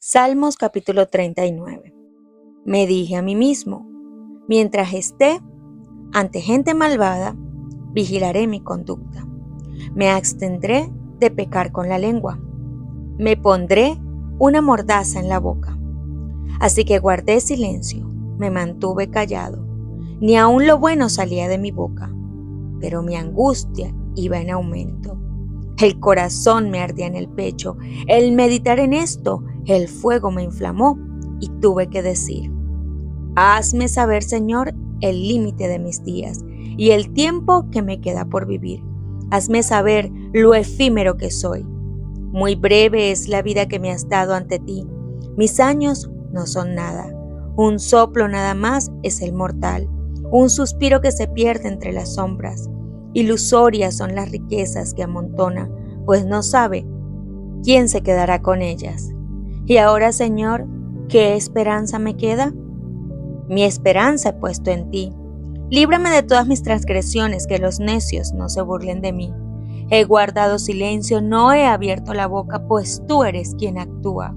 Salmos capítulo 39. Me dije a mí mismo, mientras esté ante gente malvada, vigilaré mi conducta. Me abstendré de pecar con la lengua. Me pondré una mordaza en la boca. Así que guardé silencio, me mantuve callado. Ni aun lo bueno salía de mi boca, pero mi angustia iba en aumento. El corazón me ardía en el pecho. El meditar en esto, el fuego me inflamó y tuve que decir: hazme saber, Señor, el límite de mis días y el tiempo que me queda por vivir. Hazme saber lo efímero que soy. Muy breve es la vida que me has dado ante ti. Mis años no son nada. Un soplo nada más es el mortal. Un suspiro que se pierde entre las sombras. Ilusorias son las riquezas que amontona, pues no sabe quién se quedará con ellas. Y ahora, Señor, ¿qué esperanza me queda? Mi esperanza he puesto en ti. Líbrame de todas mis transgresiones, que los necios no se burlen de mí. He guardado silencio, no he abierto la boca, pues tú eres quien actúa.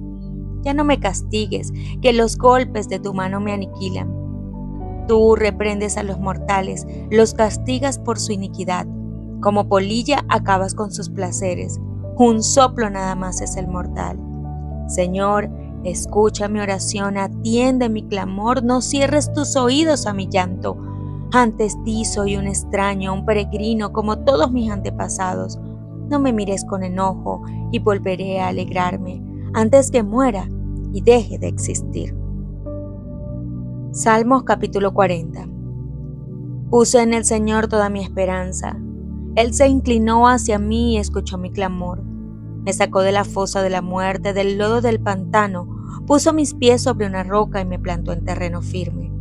Ya no me castigues, que los golpes de tu mano me aniquilan. Tú reprendes a los mortales, los castigas por su iniquidad. Como polilla acabas con sus placeres. Un soplo nada más es el mortal. Señor, escucha mi oración, atiende mi clamor, no cierres tus oídos a mi llanto. Ante ti soy un extraño, un peregrino, como todos mis antepasados. No me mires con enojo y volveré a alegrarme antes que muera y deje de existir. Salmos capítulo 40. Puse en el Señor toda mi esperanza. Él se inclinó hacia mí y escuchó mi clamor. Me sacó de la fosa de la muerte, del lodo del pantano, puso mis pies sobre una roca y me plantó en terreno firme.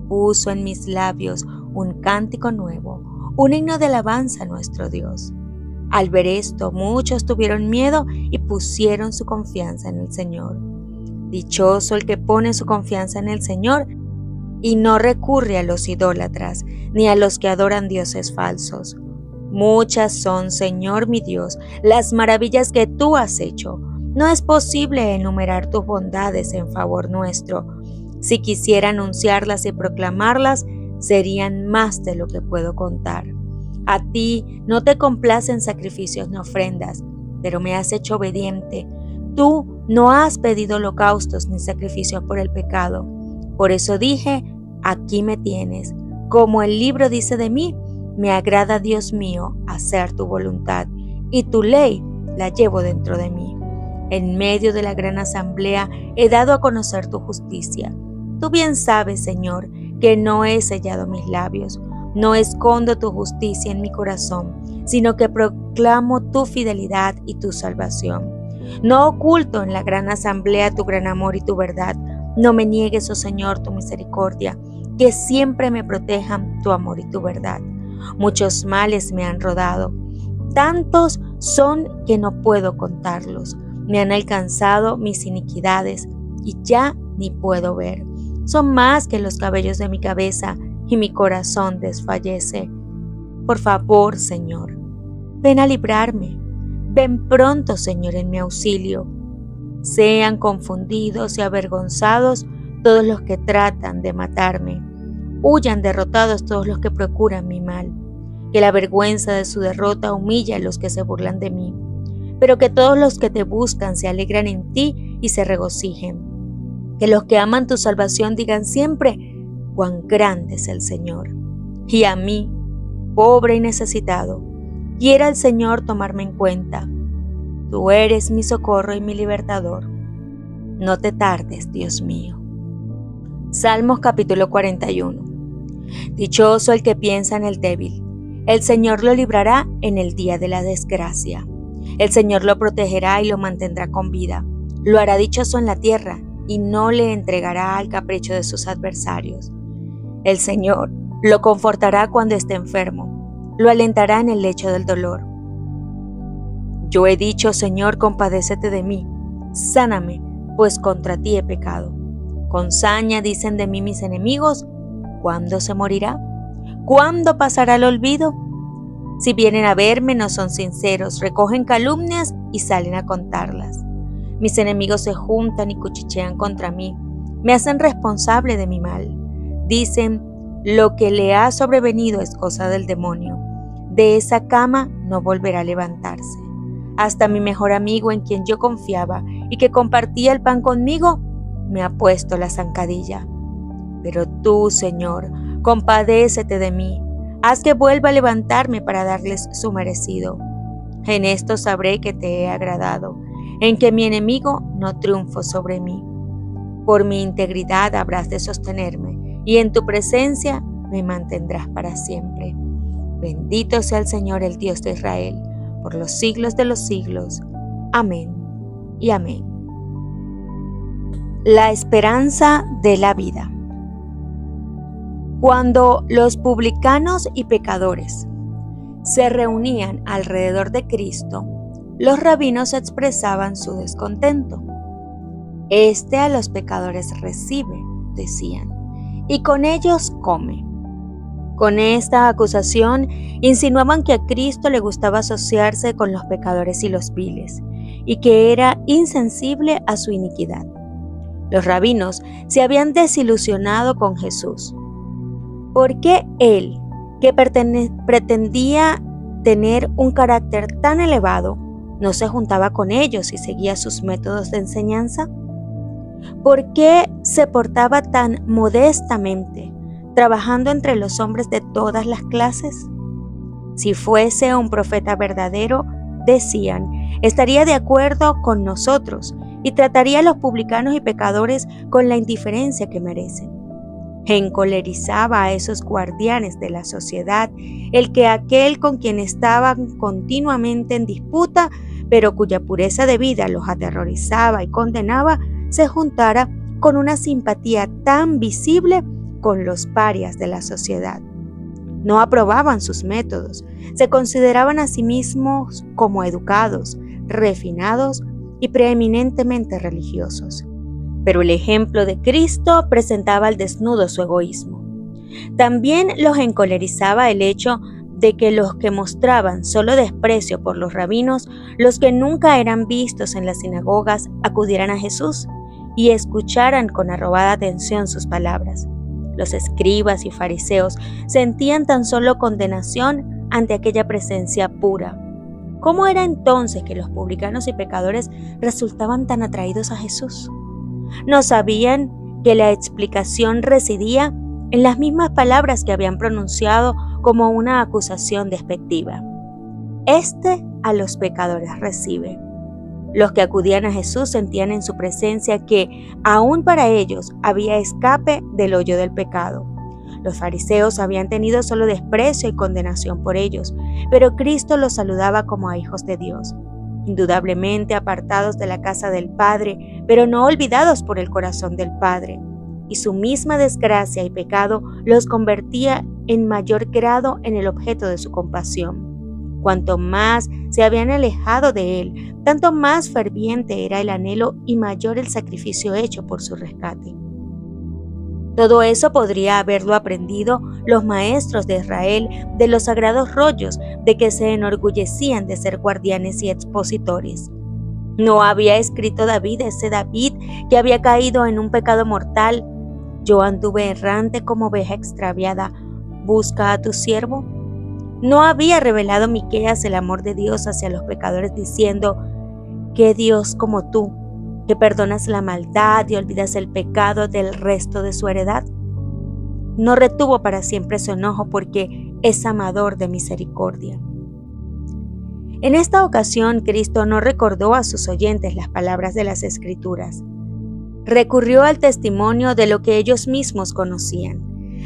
Puso en mis labios un cántico nuevo, un himno de alabanza a nuestro Dios. Al ver esto, muchos tuvieron miedo y pusieron su confianza en el Señor. Dichoso el que pone su confianza en el Señor y no recurre a los idólatras, ni a los que adoran dioses falsos. Muchas son, Señor mi Dios, las maravillas que tú has hecho. No es posible enumerar tus bondades en favor nuestro. Si quisiera anunciarlas y proclamarlas, serían más de lo que puedo contar. A ti no te complacen sacrificios ni ofrendas, pero me has hecho obediente. Tú no has pedido holocaustos ni sacrificios por el pecado. Por eso dije: aquí me tienes. Como el libro dice de mí, me agrada, Dios mío, hacer tu voluntad, y tu ley la llevo dentro de mí. En medio de la gran asamblea he dado a conocer tu justicia. Tú bien sabes, Señor, que no he sellado mis labios. No escondo tu justicia en mi corazón, sino que proclamo tu fidelidad y tu salvación. No oculto en la gran asamblea tu gran amor y tu verdad. No me niegues, oh Señor, tu misericordia, que siempre me protejan tu amor y tu verdad. Muchos males me han rodado, tantos son que no puedo contarlos. Me han alcanzado mis iniquidades y ya ni puedo ver. Son más que los cabellos de mi cabeza y mi corazón desfallece. Por favor, Señor, ven a librarme. Ven pronto, Señor, en mi auxilio. Sean confundidos y avergonzados todos los que tratan de matarme. Huyan derrotados todos los que procuran mi mal. Que la vergüenza de su derrota humille a los que se burlan de mí. Pero que todos los que te buscan se alegren en ti y se regocijen. Que los que aman tu salvación digan siempre: cuán grande es el Señor. Y a mí, pobre y necesitado, quiera el Señor tomarme en cuenta. Tú eres mi socorro y mi libertador. No te tardes, Dios mío. Salmos capítulo 41. Dichoso el que piensa en el débil. El Señor lo librará en el día de la desgracia. El Señor lo protegerá y lo mantendrá con vida. Lo hará dichoso en la tierra y no le entregará al capricho de sus adversarios. El Señor lo confortará cuando esté enfermo. Lo alentará en el lecho del dolor. Yo he dicho: Señor, compadécete de mí. Sáname, pues contra ti he pecado. Con saña dicen de mí mis enemigos: ¿cuándo se morirá? ¿Cuándo pasará el olvido? Si vienen a verme, no son sinceros, recogen calumnias y salen a contarlas. Mis enemigos se juntan y cuchichean contra mí. Me hacen responsable de mi mal. Dicen, lo que le ha sobrevenido es cosa del demonio. De esa cama no volverá a levantarse. Hasta mi mejor amigo, en quien yo confiaba y que compartía el pan conmigo, me ha puesto la zancadilla. Pero tú, Señor, compadécete de mí. Haz que vuelva a levantarme para darles su merecido. En esto sabré que te he agradado, en que mi enemigo no triunfó sobre mí. Por mi integridad habrás de sostenerme, y en tu presencia me mantendrás para siempre. Bendito sea el Señor, el Dios de Israel, por los siglos de los siglos. Amén y amén. La esperanza de la vida. Cuando los publicanos y pecadores se reunían alrededor de Cristo, los rabinos expresaban su descontento. Este a los pecadores recibe, decían, y con ellos come. Con esta acusación insinuaban que a Cristo le gustaba asociarse con los pecadores y los viles, y que era insensible a su iniquidad. Los rabinos se habían desilusionado con Jesús. ¿Por qué él, que pretendía tener un carácter tan elevado, no se juntaba con ellos y seguía sus métodos de enseñanza? ¿Por qué se portaba tan modestamente, trabajando entre los hombres de todas las clases? Si fuese un profeta verdadero, decían, estaría de acuerdo con nosotros y trataría a los publicanos y pecadores con la indiferencia que merecen. Encolerizaba a esos guardianes de la sociedad, el que aquel con quien estaban continuamente en disputa, pero cuya pureza de vida los aterrorizaba y condenaba, se juntara con una simpatía tan visible con los parias de la sociedad. No aprobaban sus métodos, se consideraban a sí mismos como educados, refinados y preeminentemente religiosos. Pero el ejemplo de Cristo presentaba al desnudo su egoísmo. También los encolerizaba el hecho de que los que mostraban solo desprecio por los rabinos, los que nunca eran vistos en las sinagogas, acudieran a Jesús y escucharan con arrobada atención sus palabras. Los escribas y fariseos sentían tan solo condenación ante aquella presencia pura. ¿Cómo era entonces que los publicanos y pecadores resultaban tan atraídos a Jesús? No sabían que la explicación residía en las mismas palabras que habían pronunciado como una acusación despectiva. Este a los pecadores recibe. Los que acudían a Jesús sentían en su presencia que, aún para ellos, había escape del hoyo del pecado. Los fariseos habían tenido solo desprecio y condenación por ellos, pero Cristo los saludaba como a hijos de Dios, indudablemente apartados de la casa del Padre, pero no olvidados por el corazón del Padre. Y su misma desgracia y pecado los convertía en mayor grado en el objeto de su compasión. Cuanto más se habían alejado de él, tanto más ferviente era el anhelo y mayor el sacrificio hecho por su rescate. Todo eso podría haberlo aprendido los maestros de Israel de los sagrados rollos de que se enorgullecían de ser guardianes y expositores. ¿No había escrito David, ese David que había caído en un pecado mortal? Yo anduve errante como oveja extraviada, busca a tu siervo. ¿No había revelado Miqueas el amor de Dios hacia los pecadores diciendo, ¿qué Dios como tú, que perdonas la maldad y olvidas el pecado del resto de su heredad? No retuvo para siempre su enojo porque es amador de misericordia. En esta ocasión, Cristo no recordó a sus oyentes las palabras de las Escrituras. Recurrió al testimonio de lo que ellos mismos conocían.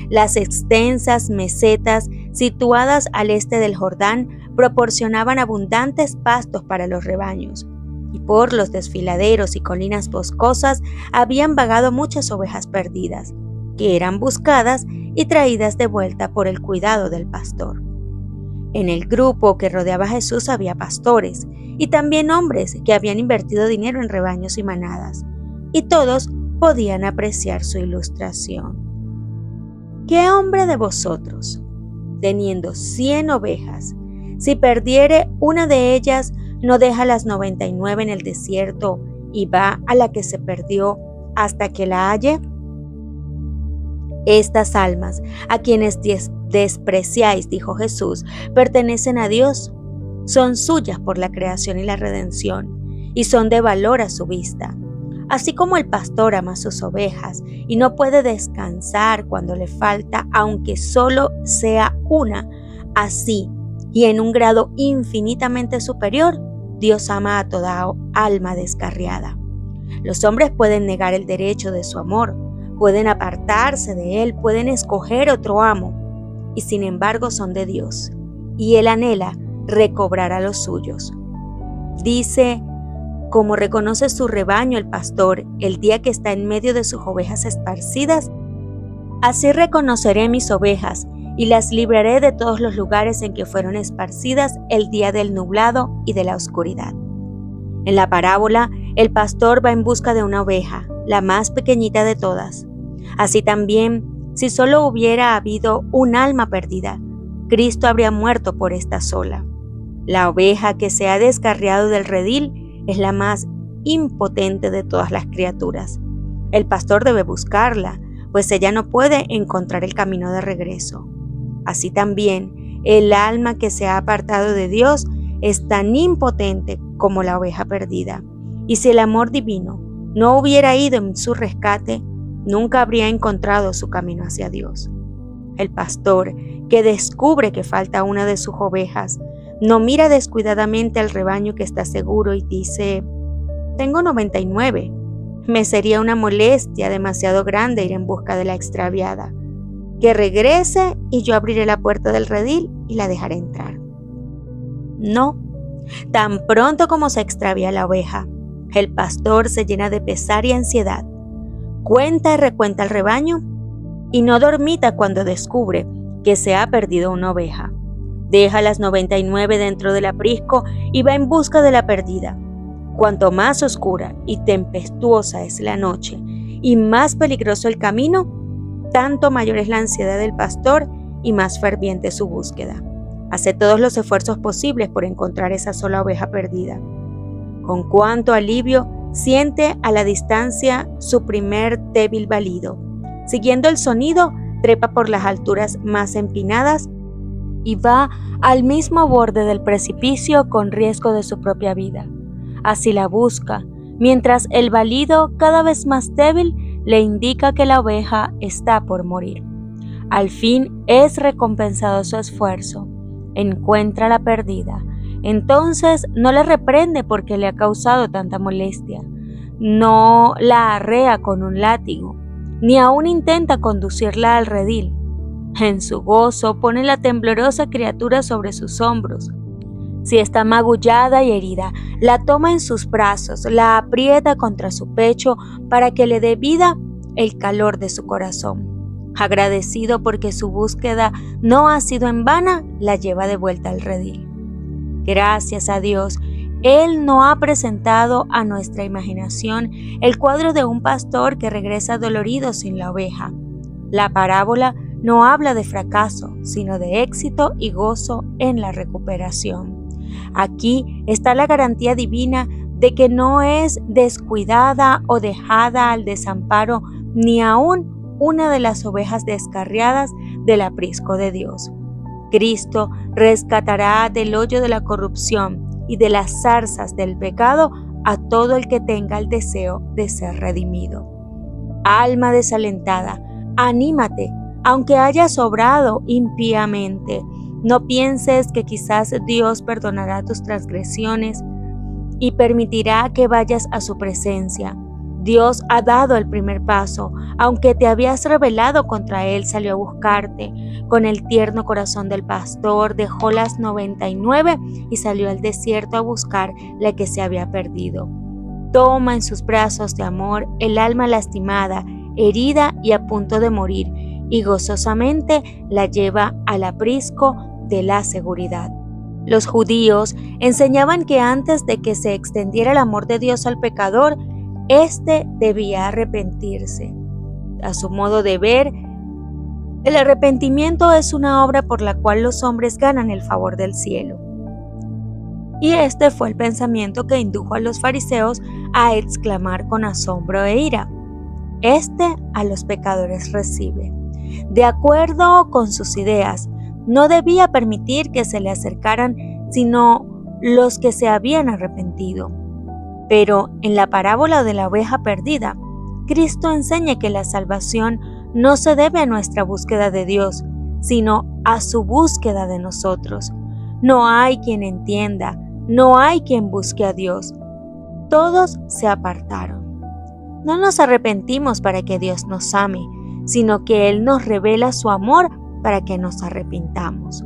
Las extensas mesetas situadas al este del Jordán proporcionaban abundantes pastos para los rebaños, y por los desfiladeros y colinas boscosas habían vagado muchas ovejas perdidas, que eran buscadas y traídas de vuelta por el cuidado del pastor. En el grupo que rodeaba a Jesús había pastores y también hombres que habían invertido dinero en rebaños y manadas, y todos podían apreciar su ilustración. ¿Qué hombre de vosotros, teniendo 100 ovejas, si perdiere una de ellas, no deja las 99 en el desierto y va a la que se perdió hasta que la halle? Estas almas, a quienes despreciáis, dijo Jesús, pertenecen a Dios. Son suyas por la creación y la redención, y son de valor a su vista. Así como el pastor ama sus ovejas y no puede descansar cuando le falta, aunque solo sea una, así y en un grado infinitamente superior, Dios ama a toda alma descarriada. Los hombres pueden negar el derecho de su amor, pueden apartarse de él, pueden escoger otro amo, y sin embargo son de Dios, y él anhela recobrar a los suyos. Dice: como reconoce su rebaño el pastor el día que está en medio de sus ovejas esparcidas, así reconoceré mis ovejas y las libraré de todos los lugares en que fueron esparcidas el día del nublado y de la oscuridad. En la parábola, el pastor va en busca de una oveja, la más pequeñita de todas. Así también, si solo hubiera habido un alma perdida, Cristo habría muerto por esta sola. La oveja que se ha descarriado del redil es la más impotente de todas las criaturas. El pastor debe buscarla, pues ella no puede encontrar el camino de regreso. Así también, el alma que se ha apartado de Dios es tan impotente como la oveja perdida. Y si el amor divino no hubiera ido en su rescate, nunca habría encontrado su camino hacia Dios. El pastor que descubre que falta una de sus ovejas no mira descuidadamente al rebaño que está seguro y dice: tengo 99. Me sería una molestia demasiado grande ir en busca de la extraviada. Que regrese y yo abriré la puerta del redil y la dejaré entrar. No, tan pronto como se extravía la oveja, el pastor se llena de pesar y ansiedad. Cuenta y recuenta el rebaño y no dormita cuando descubre que se ha perdido una oveja. Deja las 99 dentro del aprisco y va en busca de la perdida. Cuanto más oscura y tempestuosa es la noche y más peligroso el camino, tanto mayor es la ansiedad del pastor y más ferviente su búsqueda. Hace todos los esfuerzos posibles por encontrar esa sola oveja perdida. Con cuánto alivio siente a la distancia su primer débil balido. Siguiendo el sonido, trepa por las alturas más empinadas y va al mismo borde del precipicio con riesgo de su propia vida. Así la busca, mientras el balido, cada vez más débil, le indica que la oveja está por morir. Al fin es recompensado su esfuerzo. Encuentra la perdida. Entonces no le reprende porque le ha causado tanta molestia. No la arrea con un látigo, ni aún intenta conducirla al redil. En su gozo pone la temblorosa criatura sobre sus hombros. Si está magullada y herida, la toma en sus brazos, la aprieta contra su pecho para que le dé vida el calor de su corazón. Agradecido porque su búsqueda no ha sido en vana, la lleva de vuelta al redil. Gracias a Dios, Él no ha presentado a nuestra imaginación el cuadro de un pastor que regresa dolorido sin la oveja. La parábola no habla de fracaso, sino de éxito y gozo en la recuperación. Aquí está la garantía divina de que no es descuidada o dejada al desamparo ni aún una de las ovejas descarriadas del aprisco de Dios. Cristo rescatará del hoyo de la corrupción y de las zarzas del pecado a todo el que tenga el deseo de ser redimido. Alma desalentada, anímate, aunque hayas obrado impíamente. No pienses que quizás Dios perdonará tus transgresiones y permitirá que vayas a su presencia. Dios ha dado el primer paso. Aunque te habías rebelado contra Él, salió a buscarte. Con el tierno corazón del pastor, dejó las 99 y salió al desierto a buscar la que se había perdido. Toma en sus brazos de amor el alma lastimada, herida y a punto de morir, y gozosamente la lleva al aprisco de la seguridad. Los judíos enseñaban que antes de que se extendiera el amor de Dios al pecador, éste debía arrepentirse. A su modo de ver, el arrepentimiento es una obra por la cual los hombres ganan el favor del cielo. Y este fue el pensamiento que indujo a los fariseos a exclamar con asombro e ira: Este a los pecadores recibe. De acuerdo con sus ideas, no debía permitir que se le acercaran sino los que se habían arrepentido. Pero en la parábola de la oveja perdida, Cristo enseña que la salvación no se debe a nuestra búsqueda de Dios, sino a su búsqueda de nosotros. No hay quien entienda, no hay quien busque a Dios. Todos se apartaron. No nos arrepentimos para que Dios nos ame, sino que Él nos revela su amor para que nos arrepintamos.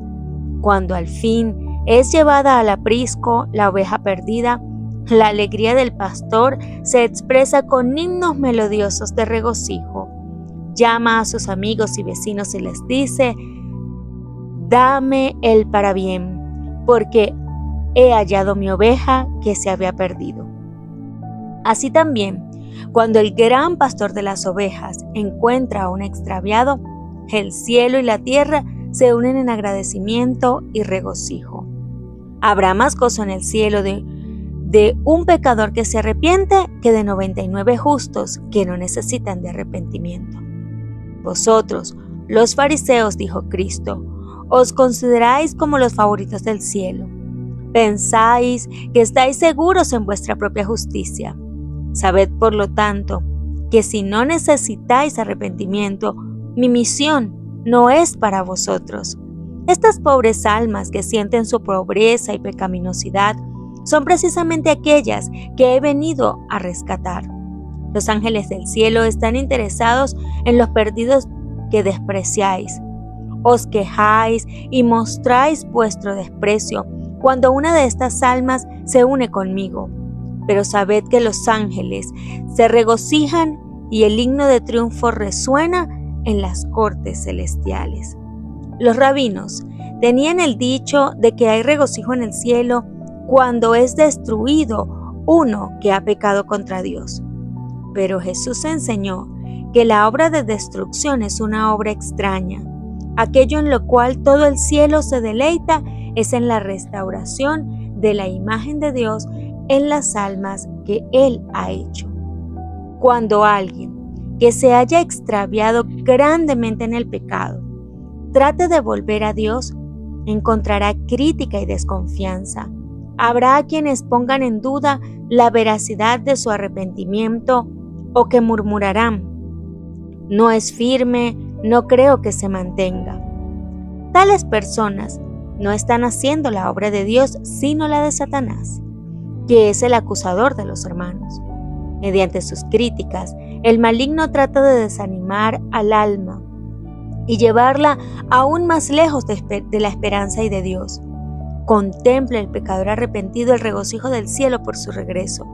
Cuando al fin es llevada al aprisco la oveja perdida, la alegría del pastor se expresa con himnos melodiosos de regocijo. Llama a sus amigos y vecinos y les dice: Dame el parabién, porque he hallado mi oveja que se había perdido. Así también, cuando el gran pastor de las ovejas encuentra a un extraviado, el cielo y la tierra se unen en agradecimiento y regocijo. Habrá más gozo en el cielo de un pecador que se arrepiente que de 99 justos que no necesitan de arrepentimiento. Vosotros, los fariseos, dijo Cristo, os consideráis como los favoritos del cielo. Pensáis que estáis seguros en vuestra propia justicia. Sabed, por lo tanto, que si no necesitáis arrepentimiento, mi misión no es para vosotros. Estas pobres almas que sienten su pobreza y pecaminosidad son precisamente aquellas que he venido a rescatar. Los ángeles del cielo están interesados en los perdidos que despreciáis. Os quejáis y mostráis vuestro desprecio cuando una de estas almas se une conmigo. Pero sabed que los ángeles se regocijan y el himno de triunfo resuena en las cortes celestiales. Los rabinos tenían el dicho de que hay regocijo en el cielo cuando es destruido uno que ha pecado contra Dios. Pero Jesús enseñó que la obra de destrucción es una obra extraña. Aquello en lo cual todo el cielo se deleita es en la restauración de la imagen de Dios en las almas que Él ha hecho. Cuando alguien que se haya extraviado grandemente en el pecado trate de volver a Dios, encontrará crítica y desconfianza. Habrá quienes pongan en duda la veracidad de su arrepentimiento o que murmurarán: no es firme, no creo que se mantenga. Tales personas no están haciendo la obra de Dios sino la de Satanás, que es el acusador de los hermanos. Mediante sus críticas, el maligno trata de desanimar al alma y llevarla aún más lejos de la esperanza y de Dios. Contempla el pecador arrepentido el regocijo del cielo por su regreso.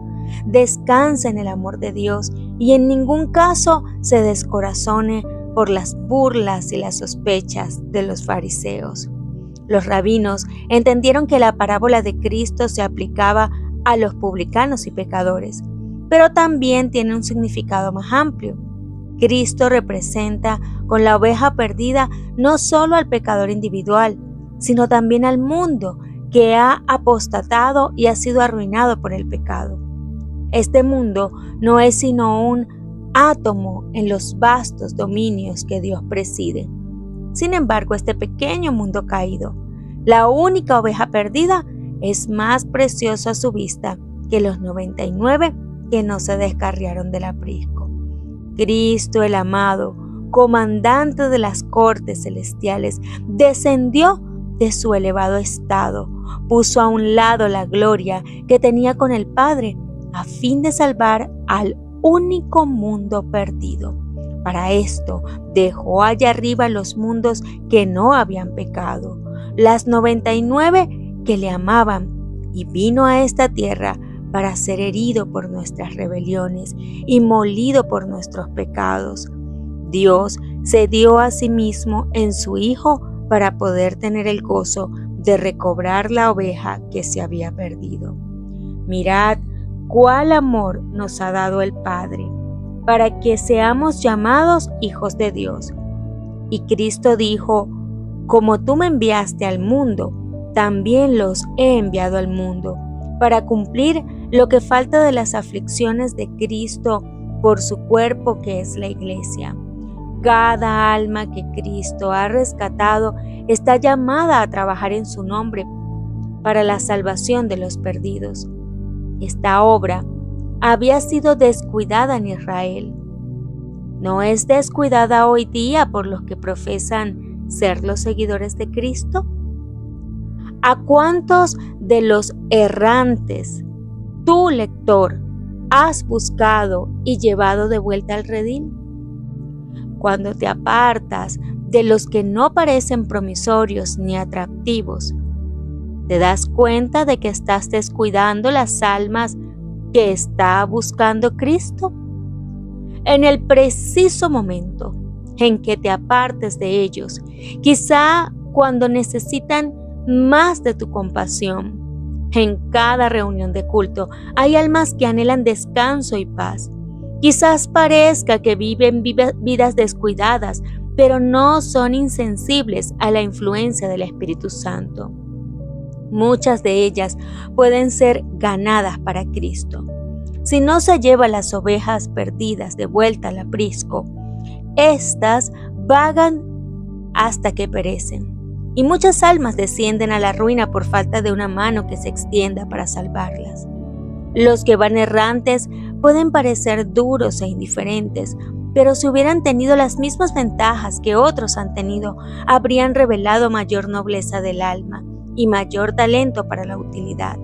Descansa en el amor de Dios y en ningún caso se descorazone por las burlas y las sospechas de los fariseos. Los rabinos entendieron que la parábola de Cristo se aplicaba a los publicanos y pecadores, pero también tiene un significado más amplio. Cristo representa con la oveja perdida no solo al pecador individual, sino también al mundo que ha apostatado y ha sido arruinado por el pecado. Este mundo no es sino un átomo en los vastos dominios que Dios preside. Sin embargo, este pequeño mundo caído, la única oveja perdida, es más precioso a su vista que los 99 que no se descarriaron del aprisco. Cristo el amado, comandante de las cortes celestiales, descendió de su elevado estado, puso a un lado la gloria que tenía con el Padre a fin de salvar al único mundo perdido. Para esto dejó allá arriba los mundos que no habían pecado, las 99 que le amaban, y vino a esta tierra para ser herido por nuestras rebeliones y molido por nuestros pecados. Dios se dio a sí mismo en su Hijo para poder tener el gozo de recobrar la oveja que se había perdido. Mirad cuál amor nos ha dado el Padre, para que seamos llamados hijos de Dios. Y Cristo dijo: como tú me enviaste al mundo, también los he enviado al mundo, para cumplir lo que falta de las aflicciones de Cristo por su cuerpo que es la Iglesia. Cada alma que Cristo ha rescatado está llamada a trabajar en su nombre para la salvación de los perdidos. Esta obra había sido descuidada en Israel. ¿No es descuidada hoy día por los que profesan ser los seguidores de Cristo? ¿A cuántos de los errantes tú, lector, has buscado y llevado de vuelta al redil? Cuando te apartas de los que no parecen promisorios ni atractivos, ¿te das cuenta de que estás descuidando las almas que está buscando Cristo? En el preciso momento en que te apartes de ellos, quizá cuando necesitan más de tu compasión, en cada reunión de culto hay almas que anhelan descanso y paz. Quizás parezca que viven vidas descuidadas, pero no son insensibles a la influencia del Espíritu Santo. Muchas de ellas pueden ser ganadas para Cristo. Si no se lleva las ovejas perdidas de vuelta al aprisco, éstas vagan hasta que perecen. Y muchas almas descienden a la ruina por falta de una mano que se extienda para salvarlas. Los que van errantes pueden parecer duros e indiferentes, pero si hubieran tenido las mismas ventajas que otros han tenido, habrían revelado mayor nobleza del alma y mayor talento para la utilidad.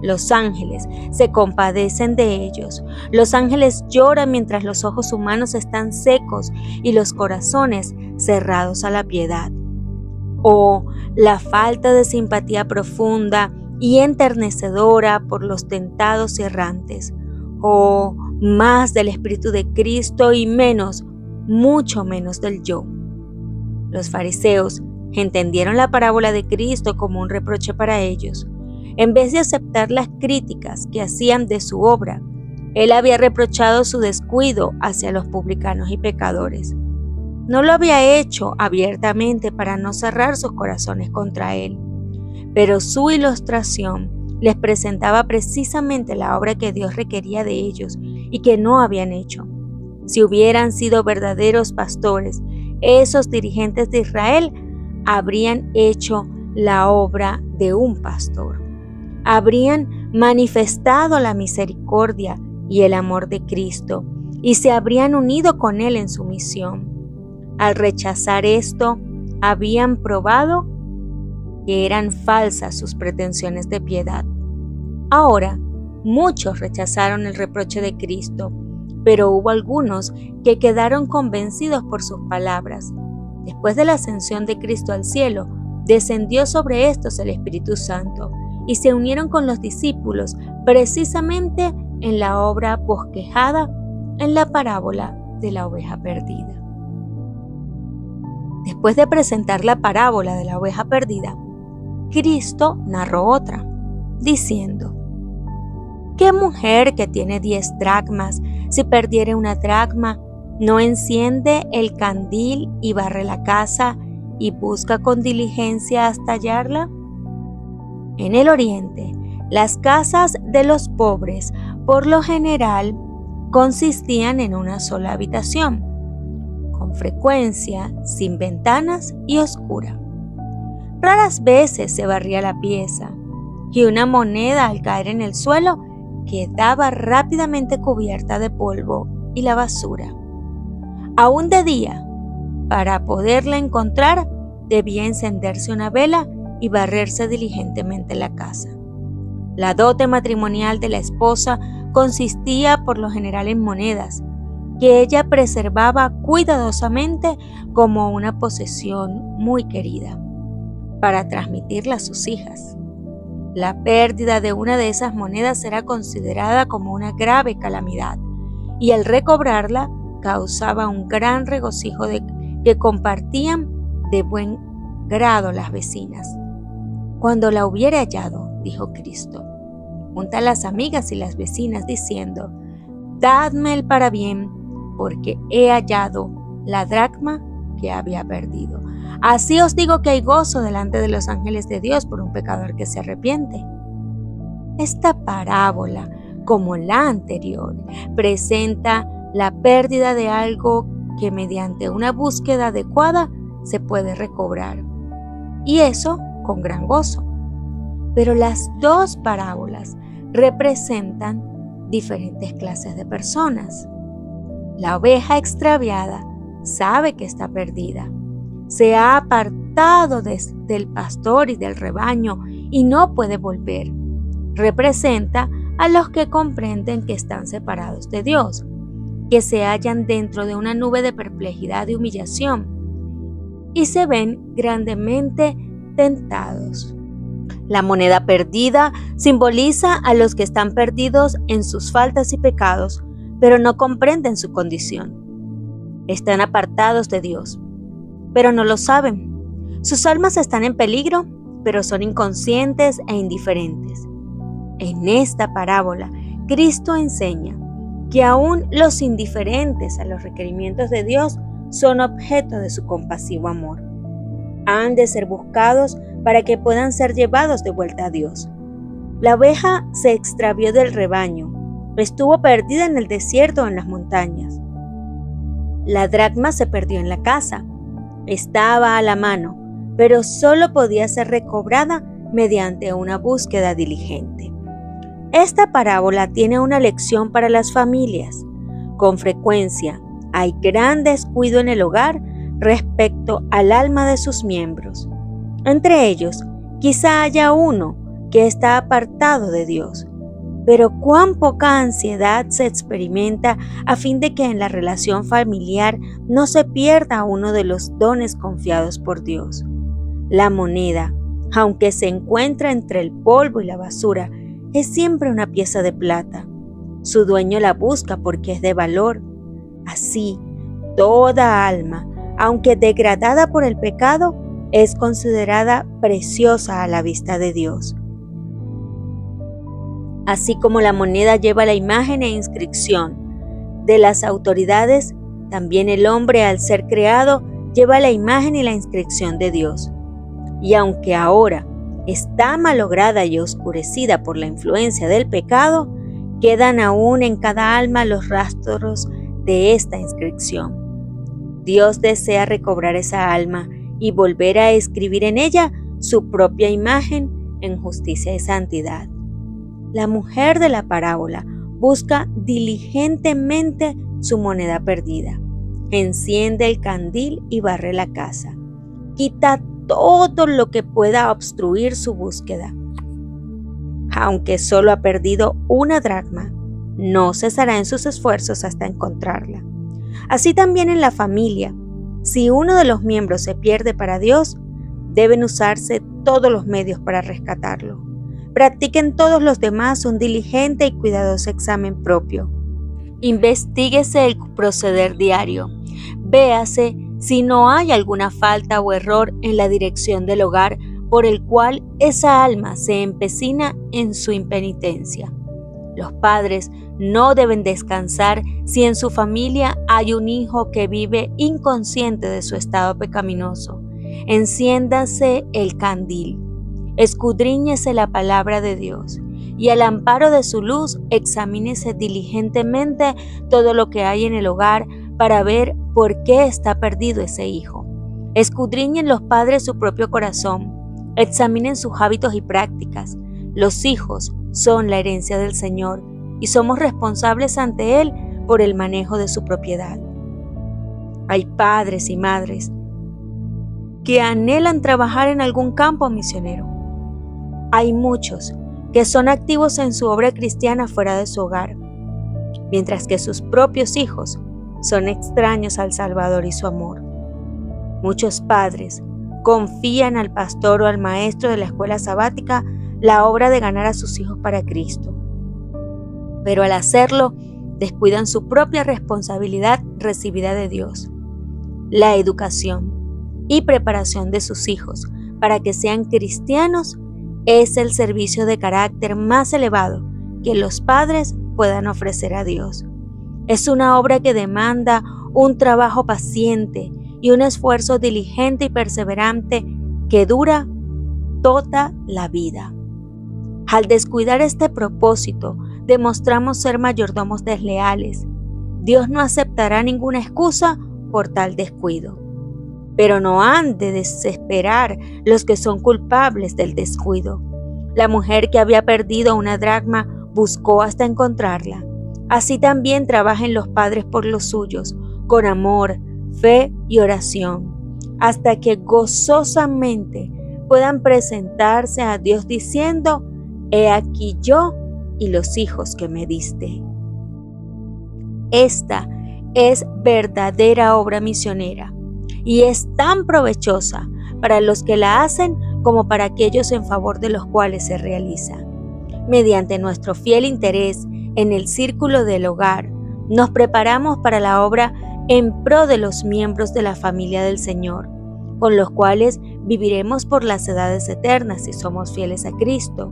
Los ángeles se compadecen de ellos. Los ángeles lloran mientras los ojos humanos están secos y los corazones cerrados a la piedad. Oh, la falta de simpatía profunda y enternecedora por los tentados y errantes. Oh, más del Espíritu de Cristo y menos, mucho menos del yo. Los fariseos entendieron la parábola de Cristo como un reproche para ellos. En vez de aceptar las críticas que hacían de su obra, él había reprochado su descuido hacia los publicanos y pecadores. No lo había hecho abiertamente para no cerrar sus corazones contra él, pero su ilustración les presentaba precisamente la obra que Dios requería de ellos y que no habían hecho. Si hubieran sido verdaderos pastores, esos dirigentes de Israel habrían hecho la obra de un pastor. Habrían manifestado la misericordia y el amor de Cristo y se habrían unido con Él en su misión. Al rechazar esto, habían probado que eran falsas sus pretensiones de piedad. Ahora, muchos rechazaron el reproche de Cristo, pero hubo algunos que quedaron convencidos por sus palabras. Después de la ascensión de Cristo al cielo, descendió sobre estos el Espíritu Santo y se unieron con los discípulos precisamente en la obra bosquejada en la parábola de la oveja perdida. Después de presentar la parábola de la oveja perdida, Cristo narró otra, diciendo: ¿Qué mujer que tiene 10 dracmas, si perdiere una dracma, no enciende el candil y barre la casa y busca con diligencia hasta hallarla? En el oriente, las casas de los pobres, por lo general, consistían en una sola habitación, con frecuencia sin ventanas y oscura. Raras veces se barría la pieza, y una moneda al caer en el suelo quedaba rápidamente cubierta de polvo y la basura. Aún de día, para poderla encontrar, debía encenderse una vela y barrerse diligentemente la casa. La dote matrimonial de la esposa consistía por lo general en monedas, que ella preservaba cuidadosamente como una posesión muy querida, para transmitirla a sus hijas. La pérdida de una de esas monedas era considerada como una grave calamidad, y al recobrarla causaba un gran regocijo que compartían de buen grado las vecinas. Cuando la hubiere hallado, dijo Cristo, junta a las amigas y las vecinas diciendo: dadme el parabién, porque he hallado la dracma que había perdido. Así os digo que hay gozo delante de los ángeles de Dios por un pecador que se arrepiente. Esta parábola, como la anterior, presenta la pérdida de algo que mediante una búsqueda adecuada se puede recobrar, y eso con gran gozo. Pero las dos parábolas representan diferentes clases de personas. La oveja extraviada sabe que está perdida. Se ha apartado del pastor y del rebaño y no puede volver. Representa a los que comprenden que están separados de Dios, que se hallan dentro de una nube de perplejidad y humillación y se ven grandemente tentados. La moneda perdida simboliza a los que están perdidos en sus faltas y pecados, pero no comprenden su condición. Están apartados de Dios, pero no lo saben. Sus almas están en peligro, pero son inconscientes e indiferentes. En esta parábola, Cristo enseña que aún los indiferentes a los requerimientos de Dios son objeto de su compasivo amor. Han de ser buscados para que puedan ser llevados de vuelta a Dios. La oveja se extravió del rebaño, estuvo perdida en el desierto o en las montañas. La dracma se perdió en la casa, estaba a la mano, pero solo podía ser recobrada mediante una búsqueda diligente. Esta parábola tiene una lección para las familias. Con frecuencia hay gran descuido en el hogar respecto al alma de sus miembros. Entre ellos, quizá haya uno que está apartado de Dios, pero cuán poca ansiedad se experimenta a fin de que en la relación familiar no se pierda uno de los dones confiados por Dios. La moneda, aunque se encuentra entre el polvo y la basura, es siempre una pieza de plata. Su dueño la busca porque es de valor. Así, toda alma, aunque degradada por el pecado, es considerada preciosa a la vista de Dios. Así como la moneda lleva la imagen e inscripción de las autoridades, también el hombre, al ser creado, lleva la imagen y la inscripción de Dios. Y aunque ahora está malograda y oscurecida por la influencia del pecado, quedan aún en cada alma los rastros de esta inscripción. Dios desea recobrar esa alma y volver a escribir en ella su propia imagen en justicia y santidad. La mujer de la parábola busca diligentemente su moneda perdida. Enciende el candil y barre la casa. Quita todo lo que pueda obstruir su búsqueda. Aunque solo ha perdido una dracma, no cesará en sus esfuerzos hasta encontrarla. Así también en la familia, si uno de los miembros se pierde para Dios, deben usarse todos los medios para rescatarlo. Practiquen todos los demás un diligente y cuidadoso examen propio. Investíguese el proceder diario. Véase si no hay alguna falta o error en la dirección del hogar por el cual esa alma se empecina en su impenitencia. Los padres no deben descansar si en su familia hay un hijo que vive inconsciente de su estado pecaminoso. Enciéndase el candil, escudriñese la palabra de Dios y al amparo de su luz examínese diligentemente todo lo que hay en el hogar para ver por qué está perdido ese hijo. Escudriñen los padres su propio corazón, examinen sus hábitos y prácticas. Los hijos son la herencia del Señor y somos responsables ante Él por el manejo de su propiedad. Hay padres y madres que anhelan trabajar en algún campo misionero. Hay muchos que son activos en su obra cristiana fuera de su hogar, mientras que sus propios hijos son extraños al Salvador y su amor. Muchos padres confían al pastor o al maestro de la escuela sabática la obra de ganar a sus hijos para Cristo, pero al hacerlo descuidan su propia responsabilidad recibida de Dios. La educación y preparación de sus hijos para que sean cristianos es el servicio de carácter más elevado que los padres puedan ofrecer a Dios. Es una obra que demanda un trabajo paciente y un esfuerzo diligente y perseverante que dura toda la vida. Al descuidar este propósito, demostramos ser mayordomos desleales. Dios no aceptará ninguna excusa por tal descuido. Pero no han de desesperar los que son culpables del descuido. La mujer que había perdido una dracma buscó hasta encontrarla. Así también trabajen los padres por los suyos, con amor, fe y oración, hasta que gozosamente puedan presentarse a Dios diciendo: He aquí yo y los hijos que me diste. Esta es verdadera obra misionera y es tan provechosa para los que la hacen como para aquellos en favor de los cuales se realiza. Mediante nuestro fiel interés en el círculo del hogar, nos preparamos para la obra en pro de los miembros de la familia del Señor, con los cuales viviremos por las edades eternas si somos fieles a Cristo.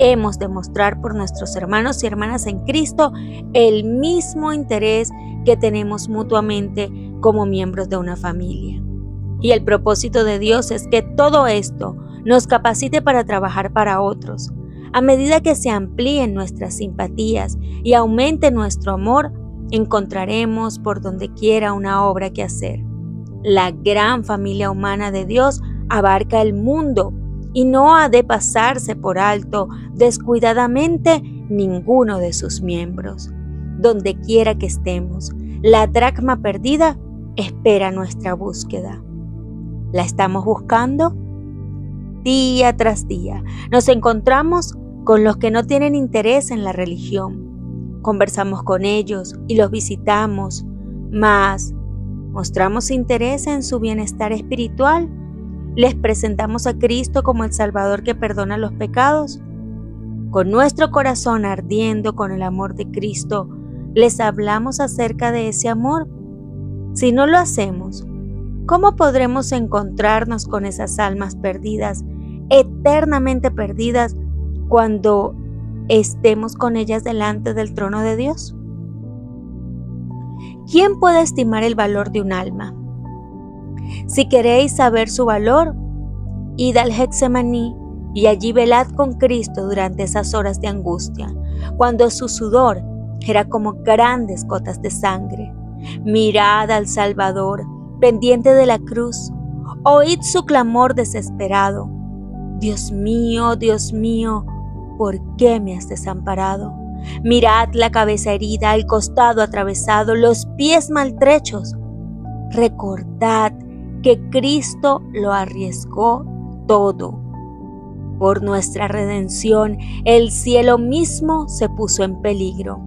Hemos de mostrar por nuestros hermanos y hermanas en Cristo el mismo interés que tenemos mutuamente como miembros de una familia. Y el propósito de Dios es que todo esto nos capacite para trabajar para otros. A medida que se amplíen nuestras simpatías y aumente nuestro amor, encontraremos por donde quiera una obra que hacer. La gran familia humana de Dios abarca el mundo y no ha de pasarse por alto descuidadamente ninguno de sus miembros. Donde quiera que estemos, la dracma perdida espera nuestra búsqueda. ¿La estamos buscando? Día tras día nos encontramos con los que no tienen interés en la religión. Conversamos con ellos y los visitamos, mas ¿mostramos interés en su bienestar espiritual? ¿Les presentamos a Cristo como el Salvador que perdona los pecados? Con nuestro corazón ardiendo con el amor de Cristo, ¿les hablamos acerca de ese amor? Si no lo hacemos, ¿cómo podremos encontrarnos con esas almas perdidas, eternamente perdidas, cuando estemos con ellas delante del trono de Dios? ¿Quién puede estimar el valor de un alma? Si queréis saber su valor, id al Getsemaní y allí velad con Cristo durante esas horas de angustia, cuando su sudor era como grandes gotas de sangre. Mirad al Salvador, pendiente de la cruz. Oíd su clamor desesperado: Dios mío, ¿por qué me has desamparado? Mirad la cabeza herida, el costado atravesado, los pies maltrechos. Recordad que Cristo lo arriesgó todo. Por nuestra redención, el cielo mismo se puso en peligro.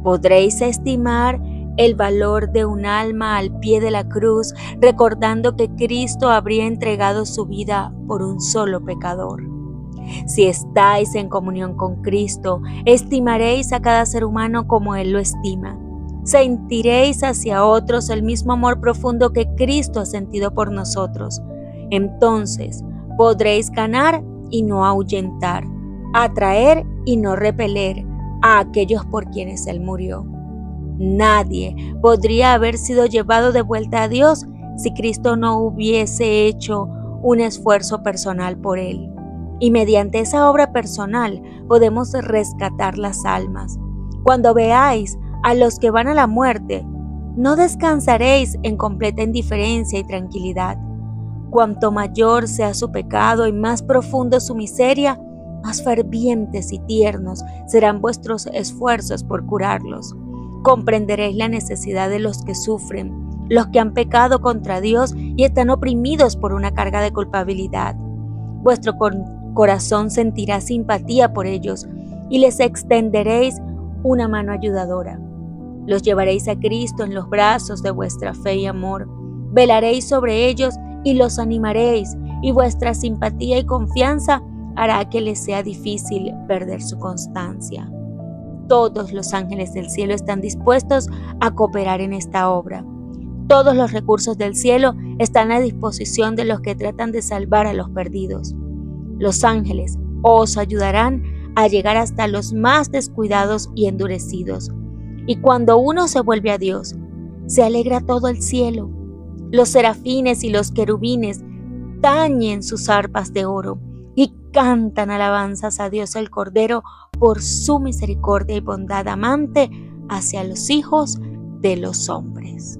¿Podréis estimar el valor de un alma al pie de la cruz, recordando que Cristo habría entregado su vida por un solo pecador? Si estáis en comunión con Cristo, estimaréis a cada ser humano como Él lo estima. Sentiréis hacia otros el mismo amor profundo que Cristo ha sentido por nosotros. Entonces podréis ganar y no ahuyentar, atraer y no repeler a aquellos por quienes Él murió. Nadie podría haber sido llevado de vuelta a Dios si Cristo no hubiese hecho un esfuerzo personal por Él. Y mediante esa obra personal podemos rescatar las almas. Cuando veáis a los que van a la muerte, no descansaréis en completa indiferencia y tranquilidad. Cuanto mayor sea su pecado y más profundo su miseria, más fervientes y tiernos serán vuestros esfuerzos por curarlos. Comprenderéis la necesidad de los que sufren, los que han pecado contra Dios y están oprimidos por una carga de culpabilidad. Vuestro corazón sentirá simpatía por ellos y les extenderéis una mano ayudadora. Los llevaréis a Cristo en los brazos de vuestra fe y amor. Velaréis sobre ellos y los animaréis, y vuestra simpatía y confianza hará que les sea difícil perder su constancia. Todos los ángeles del cielo están dispuestos a cooperar en esta obra. Todos los recursos del cielo están a disposición de los que tratan de salvar a los perdidos. Los ángeles os ayudarán a llegar hasta los más descuidados y endurecidos. Y cuando uno se vuelve a Dios, se alegra todo el cielo. Los serafines y los querubines tañen sus arpas de oro y cantan alabanzas a Dios el Cordero por su misericordia y bondad amante hacia los hijos de los hombres.